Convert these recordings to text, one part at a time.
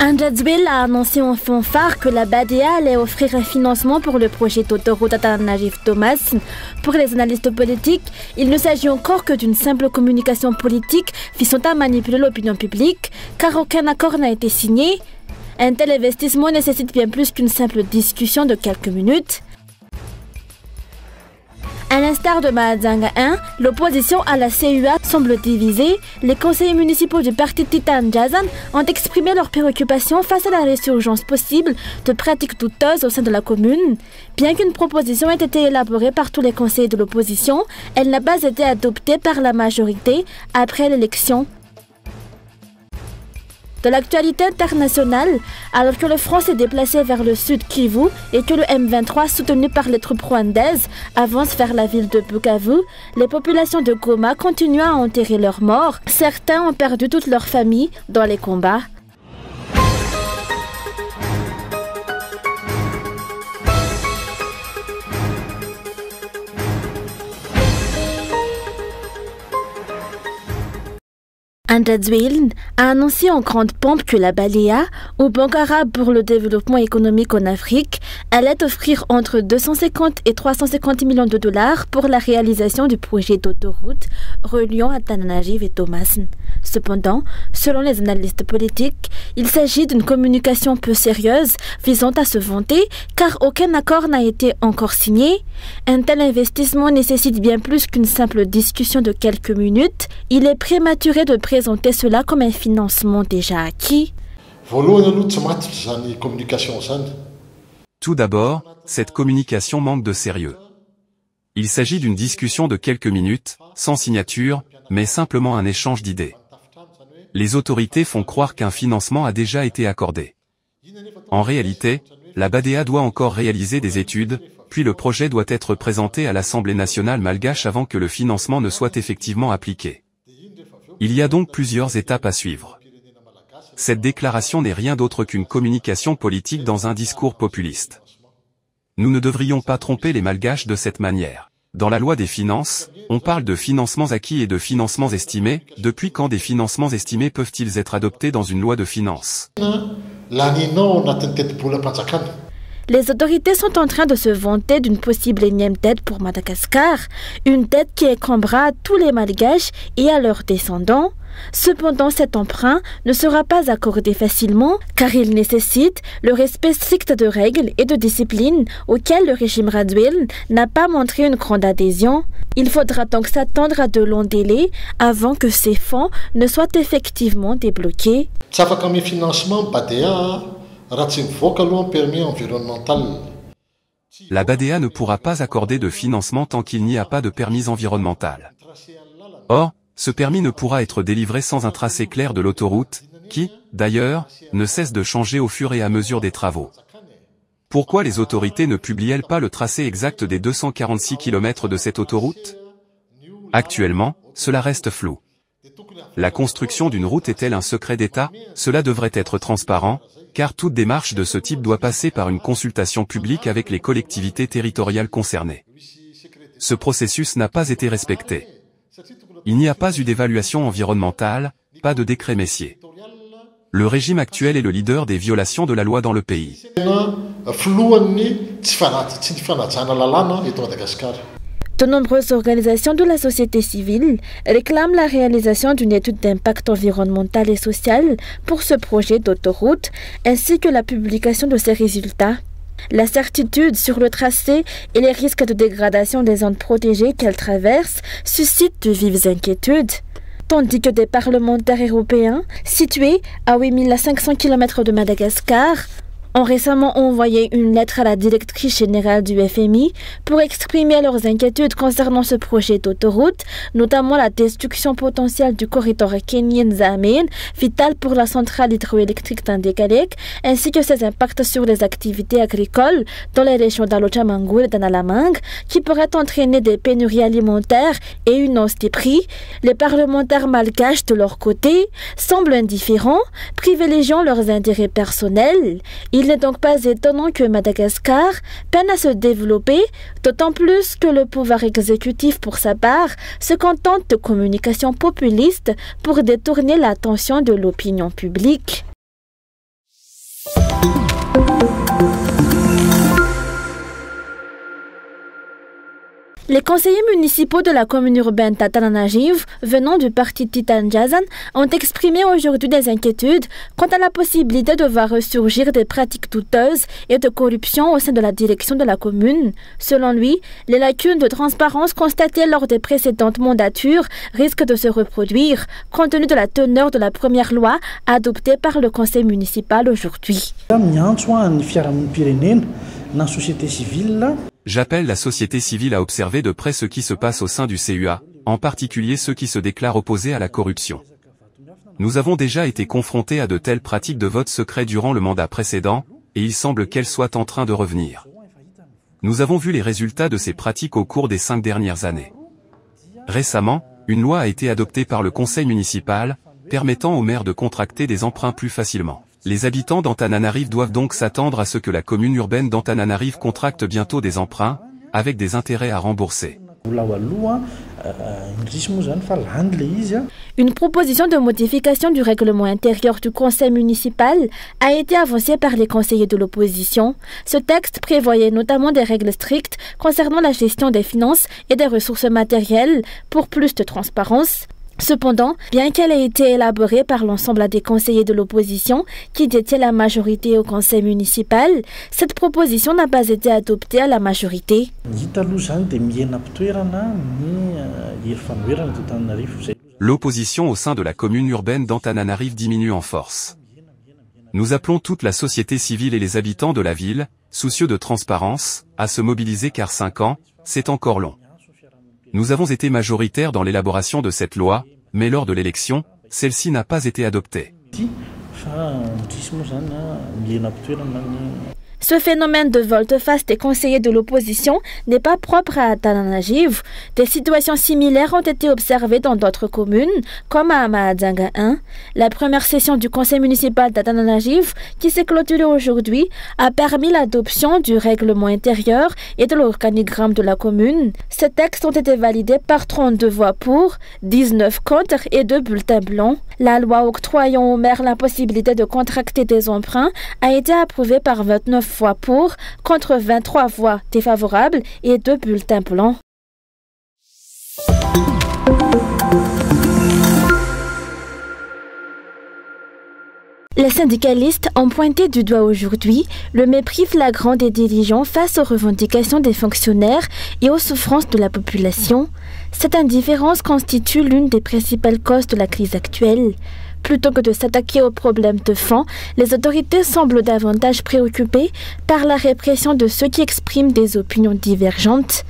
Andjadzwil a annoncé en fanfare que la BADEA allait offrir un financement pour le projet d'autoroute Atananarivo-Thomas. Pour les analystes politiques, il ne s'agit encore que d'une simple communication politique visant à manipuler l'opinion publique, car aucun accord n'a été signé. Un tel investissement nécessite bien plus qu'une simple discussion de quelques minutes. À l'instar de Mahajanga 1, l'opposition à la CUA semble divisée. Les conseillers municipaux du parti Titan Jazan ont exprimé leurs préoccupations face à la résurgence possible de pratiques douteuses au sein de la commune. Bien qu'une proposition ait été élaborée par tous les conseillers de l'opposition, elle n'a pas été adoptée par la majorité après l'élection. De l'actualité internationale, alors que le front s'est déplacé vers le sud Kivu et que le M23 soutenu par les troupes rwandaises avance vers la ville de Bukavu, les populations de Goma continuent à enterrer leurs morts. Certains ont perdu toute leur famille dans les combats. Andjadzwil a annoncé en grande pompe que la BADEA, ou Banque arabe pour le développement économique en Afrique, allait offrir entre 250 et 350 millions de dollars pour la réalisation du projet d'autoroute reliant Atananarivo et Thomas. Cependant, selon les analystes politiques, il s'agit d'une communication peu sérieuse visant à se vanter car aucun accord n'a été encore signé. Un tel investissement nécessite bien plus qu'une simple discussion de quelques minutes. Il est prématuré de présenter cela comme un financement déjà acquis. Tout d'abord, cette communication manque de sérieux. Il s'agit d'une discussion de quelques minutes, sans signature, mais simplement un échange d'idées. Les autorités font croire qu'un financement a déjà été accordé. En réalité, la BADEA doit encore réaliser des études, puis le projet doit être présenté à l'Assemblée nationale malgache avant que le financement ne soit effectivement appliqué. Il y a donc plusieurs étapes à suivre. Cette déclaration n'est rien d'autre qu'une communication politique dans un discours populiste. Nous ne devrions pas tromper les Malgaches de cette manière. Dans la loi des finances, on parle de financements acquis et de financements estimés. Depuis quand des financements estimés peuvent-ils être adoptés dans une loi de finances ? Les autorités sont en train de se vanter d'une possible énième dette pour Madagascar, une dette qui incombera à tous les Malgaches et à leurs descendants. Cependant, cet emprunt ne sera pas accordé facilement car il nécessite le respect strict de règles et de disciplines auxquelles le régime Radzwil n'a pas montré une grande adhésion. Il faudra donc s'attendre à de longs délais avant que ces fonds ne soient effectivement débloqués. La BADEA ne pourra pas accorder de financement tant qu'il n'y a pas de permis environnemental. Or, ce permis ne pourra être délivré sans un tracé clair de l'autoroute, qui, d'ailleurs, ne cesse de changer au fur et à mesure des travaux. Pourquoi les autorités ne publient-elles pas le tracé exact des 246 km de cette autoroute? Actuellement, cela reste flou. La construction d'une route est-elle un secret d'État? Cela devrait être transparent, car toute démarche de ce type doit passer par une consultation publique avec les collectivités territoriales concernées. Ce processus n'a pas été respecté. Il n'y a pas eu d'évaluation environnementale, pas de décret Messier. Le régime actuel est le leader des violations de la loi dans le pays. De nombreuses organisations de la société civile réclament la réalisation d'une étude d'impact environnemental et social pour ce projet d'autoroute, ainsi que la publication de ses résultats. La certitude sur le tracé et les risques de dégradation des zones protégées qu'elle traverse suscitent de vives inquiétudes. Tandis que des parlementaires européens, situés à 8500 km de Madagascar, ont récemment envoyé une lettre à la directrice générale du FMI pour exprimer leurs inquiétudes concernant ce projet d'autoroute, notamment la destruction potentielle du corridor Kenyan-Zamen, vital pour la centrale hydroélectrique d'Andekalek, ainsi que ses impacts sur les activités agricoles dans les régions d'Alochamangoul et d'Analamang, qui pourraient entraîner des pénuries alimentaires et une hausse des prix. Les parlementaires malgaches, de leur côté, semblent indifférents, privilégiant leurs intérêts personnels. Il n'est donc pas étonnant que Madagascar peine à se développer, d'autant plus que le pouvoir exécutif, pour sa part, se contente de communications populistes pour détourner l'attention de l'opinion publique. Les conseillers municipaux de la commune urbaine d'Antananarivo, venant du parti Titan Jazan, ont exprimé aujourd'hui des inquiétudes quant à la possibilité de voir ressurgir des pratiques douteuses et de corruption au sein de la direction de la commune. Selon lui, les lacunes de transparence constatées lors des précédentes mandatures risquent de se reproduire, compte tenu de la teneur de la première loi adoptée par le conseil municipal aujourd'hui. J'appelle la société civile à observer de près ce qui se passe au sein du CUA, en particulier ceux qui se déclarent opposés à la corruption. Nous avons déjà été confrontés à de telles pratiques de vote secret durant le mandat précédent, et il semble qu'elles soient en train de revenir. Nous avons vu les résultats de ces pratiques au cours des 5 dernières années. Récemment, une loi a été adoptée par le conseil municipal, permettant aux maires de contracter des emprunts plus facilement. Les habitants d'Antananarivo doivent donc s'attendre à ce que la commune urbaine d'Antananarivo contracte bientôt des emprunts, avec des intérêts à rembourser. Une proposition de modification du règlement intérieur du conseil municipal a été avancée par les conseillers de l'opposition. Ce texte prévoyait notamment des règles strictes concernant la gestion des finances et des ressources matérielles pour plus de transparence. Cependant, bien qu'elle ait été élaborée par l'ensemble des conseillers de l'opposition qui détiennent la majorité au conseil municipal, cette proposition n'a pas été adoptée à la majorité. L'opposition au sein de la commune urbaine d'Antananarivo diminue en force. Nous appelons toute la société civile et les habitants de la ville, soucieux de transparence, à se mobiliser car 5 ans, c'est encore long. Nous avons été majoritaires dans l'élaboration de cette loi, mais lors de l'élection, celle-ci n'a pas été adoptée. Ce phénomène de volte-face des conseillers de l'opposition n'est pas propre à Antananarivo. Des situations similaires ont été observées dans d'autres communes, comme à Mahajanga 1. La première session du conseil municipal d'Antananarivo, qui s'est clôturée aujourd'hui, a permis l'adoption du règlement intérieur et de l'organigramme de la commune. Ces textes ont été validés par 32 voix pour, 19 contre et 2 bulletins blancs. La loi octroyant aux maires la possibilité de contracter des emprunts a été approuvée par 29 voix pour, contre 23 voix défavorables et 2 bulletins blancs. Les syndicalistes ont pointé du doigt aujourd'hui le mépris flagrant des dirigeants face aux revendications des fonctionnaires et aux souffrances de la population. Cette indifférence constitue l'une des principales causes de la crise actuelle. Plutôt que de s'attaquer aux problèmes de fond, les autorités semblent davantage préoccupées par la répression de ceux qui expriment des opinions divergentes.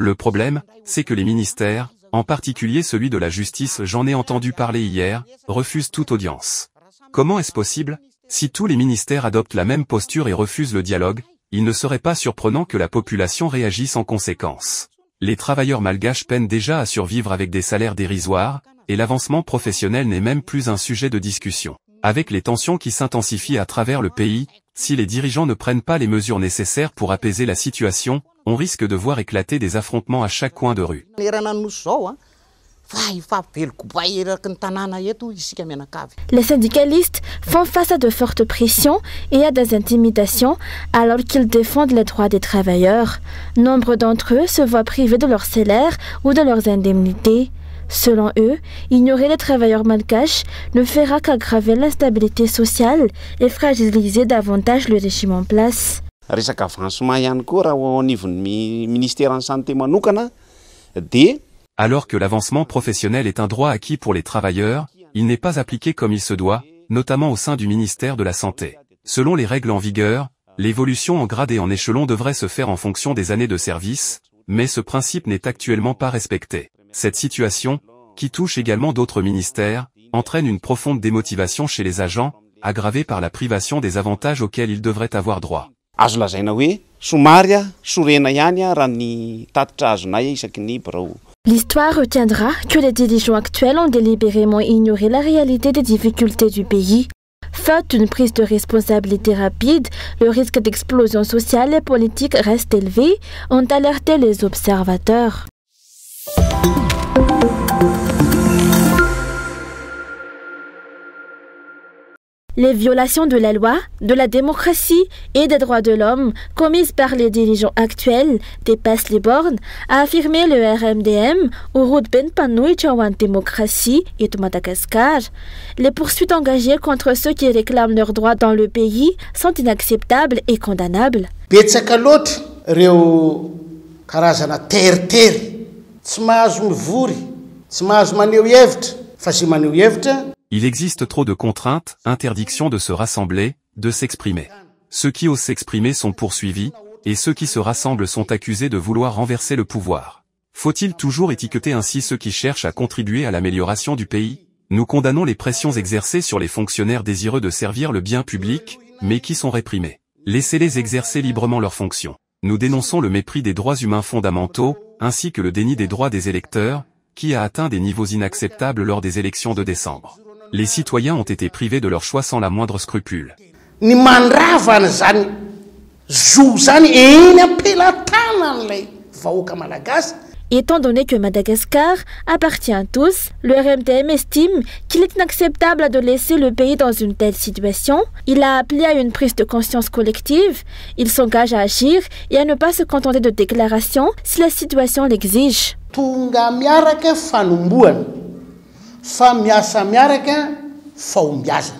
Le problème, c'est que les ministères, en particulier celui de la justice, j'en ai entendu parler hier, refusent toute audience. Comment est-ce possible? Si tous les ministères adoptent la même posture et refusent le dialogue, il ne serait pas surprenant que la population réagisse en conséquence. Les travailleurs malgaches peinent déjà à survivre avec des salaires dérisoires, et l'avancement professionnel n'est même plus un sujet de discussion. Avec les tensions qui s'intensifient à travers le pays, si les dirigeants ne prennent pas les mesures nécessaires pour apaiser la situation, on risque de voir éclater des affrontements à chaque coin de rue. Les syndicalistes font face à de fortes pressions et à des intimidations alors qu'ils défendent les droits des travailleurs. Nombre d'entre eux se voient privés de leur salaire ou de leurs indemnités. Selon eux, ignorer les travailleurs malgaches ne fera qu'aggraver l'instabilité sociale et fragiliser davantage le régime en place. Alors que l'avancement professionnel est un droit acquis pour les travailleurs, il n'est pas appliqué comme il se doit, notamment au sein du ministère de la Santé. Selon les règles en vigueur, l'évolution en grade et en échelon devrait se faire en fonction des années de service, mais ce principe n'est actuellement pas respecté. Cette situation, qui touche également d'autres ministères, entraîne une profonde démotivation chez les agents, aggravée par la privation des avantages auxquels ils devraient avoir droit. L'histoire retiendra que les dirigeants actuels ont délibérément ignoré la réalité des difficultés du pays. Faute d'une prise de responsabilité rapide, le risque d'explosion sociale et politique reste élevé, ont alerté les observateurs. Les violations de la loi, de la démocratie et des droits de l'homme commises par les dirigeants actuels dépassent les bornes, a affirmé le RMDM au route Ben Panouy Chawan Démocratie et de Madagascar. Les poursuites engagées contre ceux qui réclament leurs droits dans le pays sont inacceptables et condamnables. Betsaka loatra reo karazana teritery tsy mahazo mivory tsy mahazo maneho hevitra fa sy maneho hevitra. Il existe trop de contraintes, interdictions de se rassembler, de s'exprimer. Ceux qui osent s'exprimer sont poursuivis, et ceux qui se rassemblent sont accusés de vouloir renverser le pouvoir. Faut-il toujours étiqueter ainsi ceux qui cherchent à contribuer à l'amélioration du pays? Nous condamnons les pressions exercées sur les fonctionnaires désireux de servir le bien public, mais qui sont réprimés. Laissez-les exercer librement leurs fonctions. Nous dénonçons le mépris des droits humains fondamentaux, ainsi que le déni des droits des électeurs, qui a atteint des niveaux inacceptables lors des élections de décembre. Les citoyens ont été privés de leur choix sans la moindre scrupule. Ny mandravana zany zo zany eny ampelantanan'ilay vahoaka malagasy. Étant donné que Madagascar appartient à tous, le RMDM estime qu'il est inacceptable de laisser le pays dans une telle situation. Il a appelé à une prise de conscience collective. Il s'engage à agir et à ne pas se contenter de déclarations si la situation l'exige. Tonga miaraka fanomboana fa miasa miaraka fahombiazana.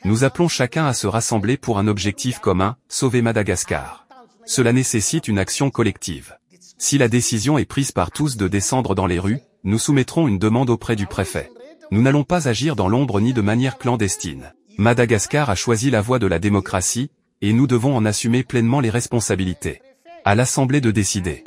Nous appelons chacun à se rassembler pour un objectif commun, sauver Madagascar. Cela nécessite une action collective. Si la décision est prise par tous de descendre dans les rues, nous soumettrons une demande auprès du préfet. Nous n'allons pas agir dans l'ombre ni de manière clandestine. Madagascar a choisi la voie de la démocratie, et nous devons en assumer pleinement les responsabilités. À l'Assemblée de décider.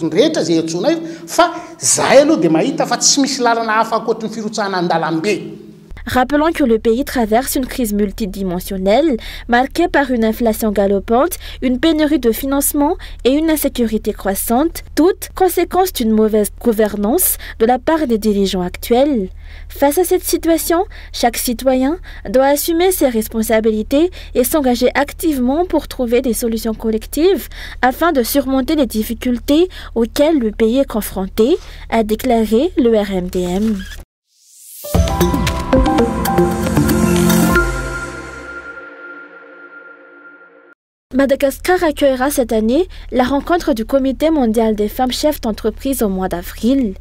Rappelons que le pays traverse une crise multidimensionnelle, marquée par une inflation galopante, une pénurie de financement et une insécurité croissante, toutes conséquences d'une mauvaise gouvernance de la part des dirigeants actuels. Face à cette situation, chaque citoyen doit assumer ses responsabilités et s'engager activement pour trouver des solutions collectives afin de surmonter les difficultés auxquelles le pays est confronté, a déclaré le RMDM. Madagascar accueillera cette année la rencontre du Comité mondial des femmes chefs d'entreprise au mois d'avril.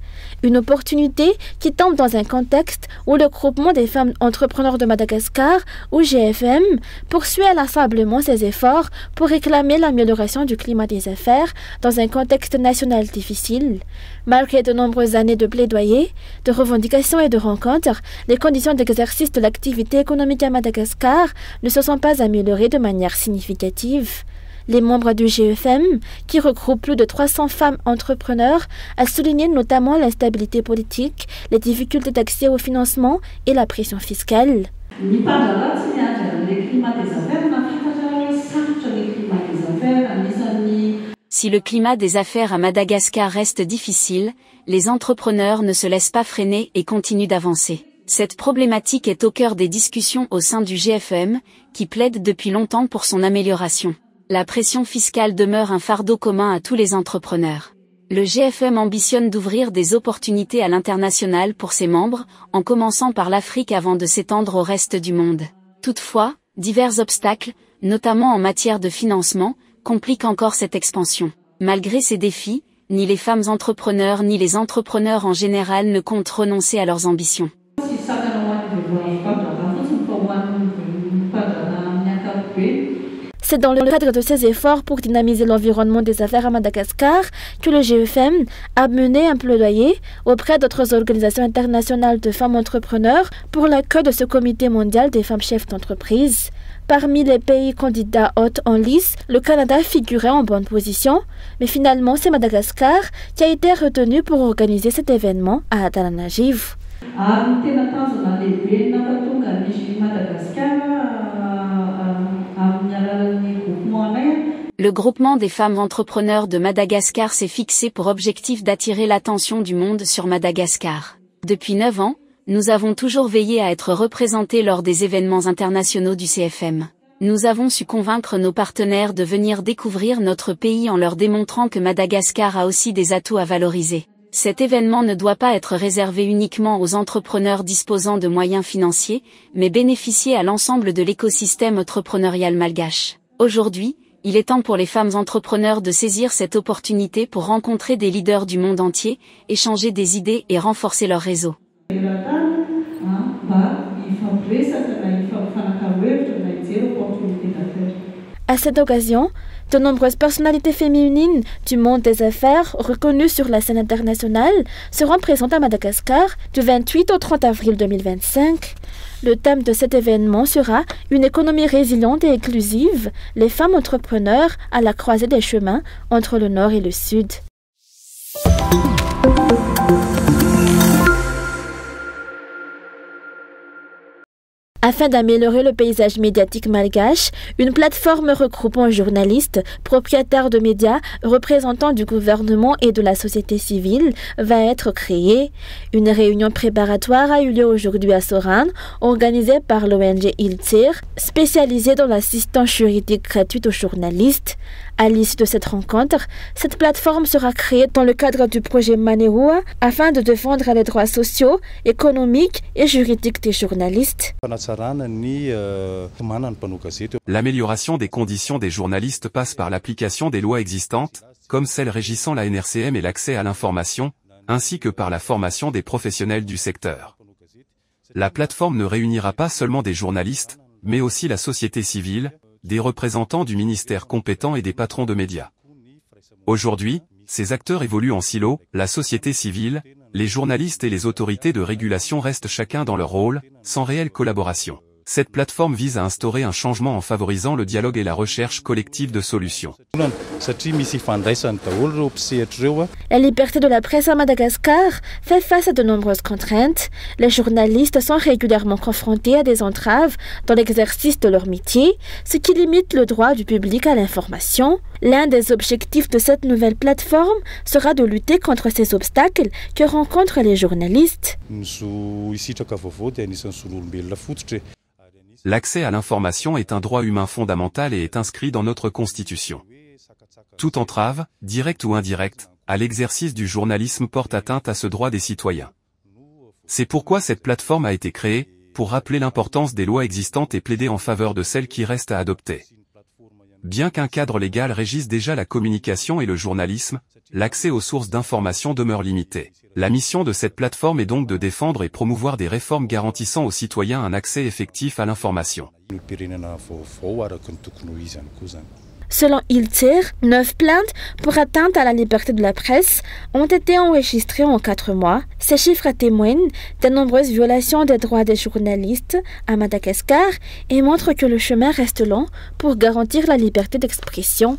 Une opportunité qui tombe dans un contexte où le groupement des femmes entrepreneurs de Madagascar, ou GFM, poursuit inlassablement ses efforts pour réclamer l'amélioration du climat des affaires dans un contexte national difficile. Malgré de nombreuses années de plaidoyer, de revendications et de rencontres, les conditions d'exercice de l'activité économique à Madagascar ne se sont pas améliorées de manière significative. Les membres du GFM, qui regroupent plus de 300 femmes entrepreneurs, a souligné notamment l'instabilité politique, les difficultés d'accès au financement et la pression fiscale. Si le climat des affaires à Madagascar reste difficile, les entrepreneurs ne se laissent pas freiner et continuent d'avancer. Cette problématique est au cœur des discussions au sein du GFM, qui plaide depuis longtemps pour son amélioration. La pression fiscale demeure un fardeau commun à tous les entrepreneurs. Le GFM ambitionne d'ouvrir des opportunités à l'international pour ses membres, en commençant par l'Afrique avant de s'étendre au reste du monde. Toutefois, divers obstacles, notamment en matière de financement, compliquent encore cette expansion. Malgré ces défis, ni les femmes entrepreneurs ni les entrepreneurs en général ne comptent renoncer à leurs ambitions. C'est dans le cadre de ces efforts pour dynamiser l'environnement des affaires à Madagascar que le GFM a mené un plaidoyer auprès d'autres organisations internationales de femmes entrepreneurs pour l'accueil de ce comité mondial des femmes chefs d'entreprise. Parmi les pays candidats hôtes en lice, le Canada figurait en bonne position, mais finalement c'est Madagascar qui a été retenu pour organiser cet événement à Antananarivo. Le groupement des femmes entrepreneurs de Madagascar s'est fixé pour objectif d'attirer l'attention du monde sur Madagascar. Depuis 9 ans, nous avons toujours veillé à être représentés lors des événements internationaux du CFM. Nous avons su convaincre nos partenaires de venir découvrir notre pays en leur démontrant que Madagascar a aussi des atouts à valoriser. Cet événement ne doit pas être réservé uniquement aux entrepreneurs disposant de moyens financiers, mais bénéficier à l'ensemble de l'écosystème entrepreneurial malgache. Aujourd'hui, il est temps pour les femmes entrepreneurs de saisir cette opportunité pour rencontrer des leaders du monde entier, échanger des idées et renforcer leur réseau. À cette occasion, de nombreuses personnalités féminines du monde des affaires reconnues sur la scène internationale seront présentes à Madagascar du 28 au 30 avril 2025. Le thème de cet événement sera « Une économie résiliente et inclusive, les femmes entrepreneurs à la croisée des chemins entre le Nord et le Sud ». Afin d'améliorer le paysage médiatique malgache, une plateforme regroupant journalistes, propriétaires de médias, représentants du gouvernement et de la société civile va être créée. Une réunion préparatoire a eu lieu aujourd'hui à Soran, organisée par l'ONG ILTIR, spécialisée dans l'assistance juridique gratuite aux journalistes. À l'issue de cette rencontre, cette plateforme sera créée dans le cadre du projet Manerua afin de défendre les droits sociaux, économiques et juridiques des journalistes. L'amélioration des conditions des journalistes passe par l'application des lois existantes, comme celles régissant la NRCM et l'accès à l'information, ainsi que par la formation des professionnels du secteur. La plateforme ne réunira pas seulement des journalistes, mais aussi la société civile, des représentants du ministère compétent et des patrons de médias. Aujourd'hui, ces acteurs évoluent en silo, la société civile, les journalistes et les autorités de régulation restent chacun dans leur rôle, sans réelle collaboration. Cette plateforme vise à instaurer un changement en favorisant le dialogue et la recherche collective de solutions. La liberté de la presse à Madagascar fait face à de nombreuses contraintes. Les journalistes sont régulièrement confrontés à des entraves dans l'exercice de leur métier, ce qui limite le droit du public à l'information. L'un des objectifs de cette nouvelle plateforme sera de lutter contre ces obstacles que rencontrent les journalistes. L'accès à l'information est un droit humain fondamental et est inscrit dans notre Constitution. Toute entrave, directe ou indirecte, à l'exercice du journalisme porte atteinte à ce droit des citoyens. C'est pourquoi cette plateforme a été créée, pour rappeler l'importance des lois existantes et plaider en faveur de celles qui restent à adopter. Bien qu'un cadre légal régisse déjà la communication et le journalisme, l'accès aux sources d'information demeure limité. La mission de cette plateforme est donc de défendre et promouvoir des réformes garantissant aux citoyens un accès effectif à l'information. Selon ILTIR, 9 plaintes pour atteinte à la liberté de la presse ont été enregistrées en 4 mois. Ces chiffres témoignent des nombreuses violations des droits des journalistes à Madagascar et montrent que le chemin reste long pour garantir la liberté d'expression.